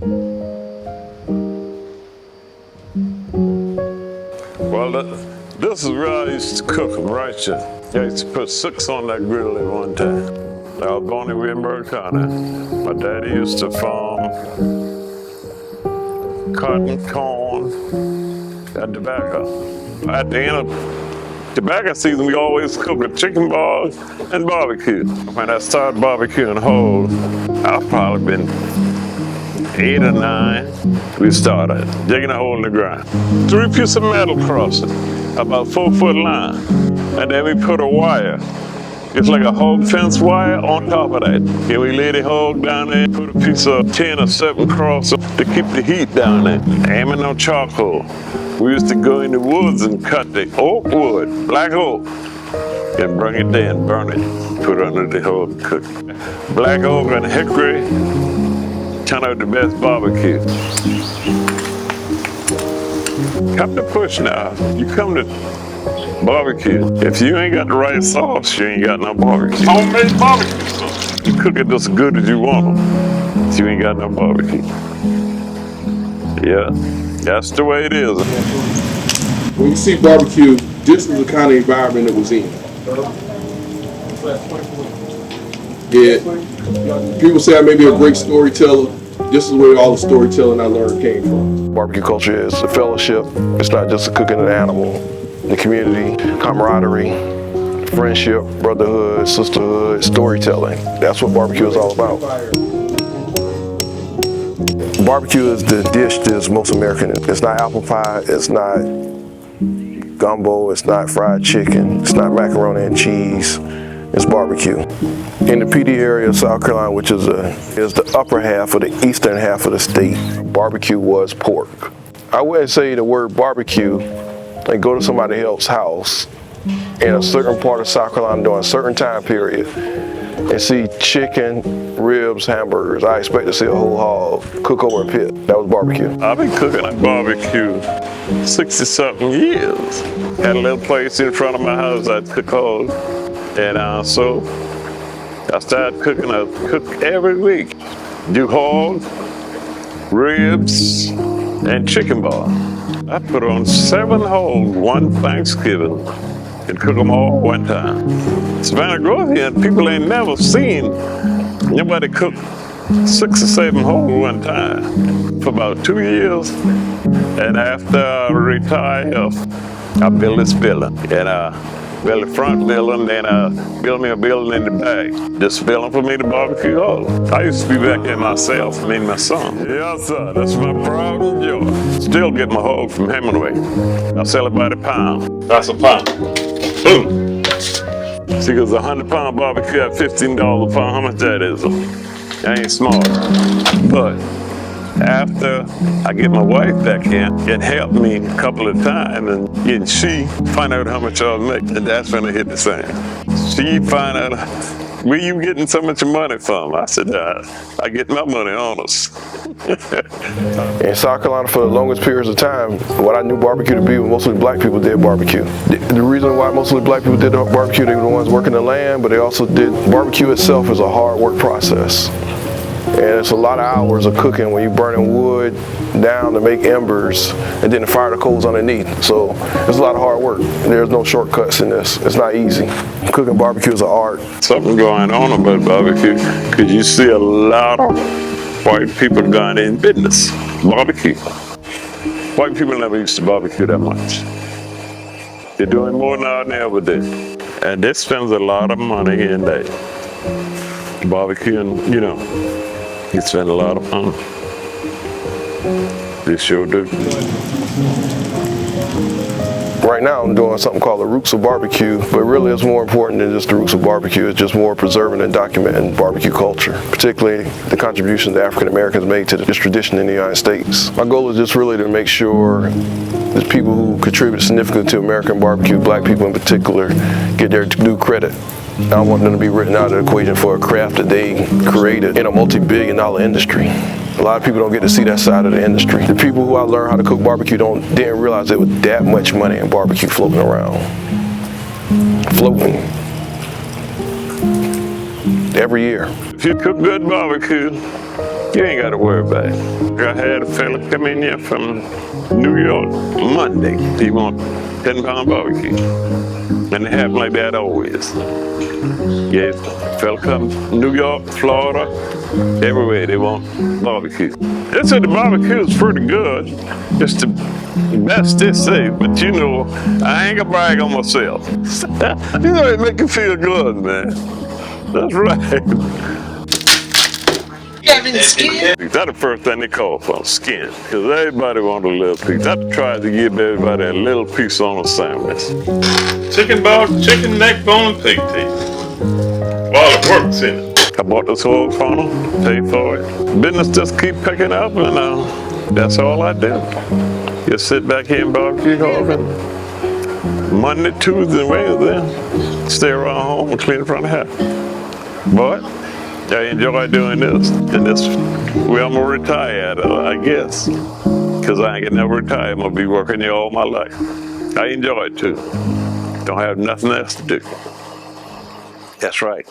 Well, this is where I used to cook them right here. I used to put 6 on that grill at one time. I was born in Wittenberg County. My daddy used to farm cotton, corn, and tobacco. At the end of tobacco season, we always cook a chicken bars and barbecue. When I started barbecuing whole, I've probably been 8 or 9. We started digging a hole in the ground. 3 pieces of metal crossing, about 4-foot line. And then we put a wire. It's like a hog fence wire on top of that. And we lay the hog down there, put a piece of 10 or 7 cross to keep the heat down there. Aiming on charcoal. We used to go in the woods and cut the oak wood, black oak, and bring it there and burn it. Put it under the hog and cook it. Black oak and hickory turn out the best barbecue. Come to push now. You come to barbecue. If you ain't got the right sauce, you ain't got no barbecue. Homemade barbecue sauce. You cook it as good as you want them. If you ain't got no barbecue. Yeah, that's the way it is. When you see barbecue, this is the kind of environment it was in. People say I may be a great storyteller. This is where all the storytelling I learned came from. Barbecue culture is a fellowship. It's not just cooking an animal. The community, camaraderie, friendship, brotherhood, sisterhood, storytelling. That's what barbecue is all about. Barbecue is the dish that's most American. It's not apple pie, it's not gumbo, it's not fried chicken, it's not macaroni and cheese, it's barbecue. In the Pee Dee area of South Carolina, which is the upper half of the eastern half of the state, barbecue was pork. I wouldn't say the word barbecue and go to somebody else's house in a certain part of South Carolina during a certain time period and see chicken, ribs, hamburgers. I expect to see a whole hog cook over a pit. That was barbecue. I've been cooking at barbecue 60-something years. Had a little place in front of my house I'd cook hogs. And so I started cooking. I cook every week. Do hog, ribs, and chicken bar. I put on 7 hogs one Thanksgiving and cook them all one time. Savannah Grove here, people ain't never seen nobody cook 6 or 7 hogs one time for about 2 years. And after I retired, I built this building. And built the front building, then built me a building in the back. This building for me to barbecue hog. I used to be back there myself, me and my son. Yes, sir, that's my pride and joy. Still get my hog from Hemingway. I sell it by the pound. That's a pound. Boom. See, because a 100-pound barbecue at $15 a pound, how much that is? I ain't smart. But after I get my wife back in, it helped me a couple of times, and she find out how much I was making, and that's when I hit the sand. She find out, where you getting so much money from? I said, I get my money honest. In South Carolina, for the longest periods of time, what I knew barbecue to be was mostly black people did barbecue. The reason why mostly black people did barbecue, they were the ones working the land, but they also did, barbecue itself is a hard work process. And it's a lot of hours of cooking when you're burning wood down to make embers and then to fire the coals underneath. So it's a lot of hard work. There's no shortcuts in this. It's not easy. Cooking barbecue is an art. Something going on about barbecue, because you see a lot of white people going in business. Barbecue. White people never used to barbecue that much. They're doing more now than they ever did. And they spend a lot of money in that. Barbecuing, you know. You spend a lot of money. They sure do. Right now I'm doing something called the Roots of Barbecue, but really it's more important than just the Roots of Barbecue. It's just more preserving and documenting barbecue culture, particularly the contributions that African Americans made to this tradition in the United States. My goal is just really to make sure that people who contribute significantly to American barbecue, black people in particular, get their due credit. I don't want them to be written out of the equation for a craft that they created in a multi-billion-dollar industry. A lot of people don't get to see that side of the industry. The people who I learned how to cook barbecue didn't realize there was that much money in barbecue floating around. Floating. Every year. If you cook good barbecue, You ain't got to worry about it. I had a fella come in here from New York Monday. He want 10-pound barbecue. And it happened like that always. Yeah, fella come New York, Florida, everywhere they want barbecue. They said the barbecue is pretty good. It's the best they say, but you know, I ain't gonna brag on myself. You know, it make you feel good, man. That's right. Having skin? That's the first thing they call for, skin. Because everybody wants a little piece. I tried to give everybody a little piece on a sandwich. Chicken ball, chicken neck bone, and pig teeth. All the works in it. I bought this whole funnel, paid for it. Business just keep picking up, and that's all I do. Just sit back here and barbecue hog, and Monday, Tuesday, and Wednesday, stay around home and clean the front of the house. But I enjoy doing this, and this where I'm gonna retire at, I guess. Because I ain't gonna never retire, I'm gonna be working here all my life. I enjoy it too. Don't have nothing else to do. That's right.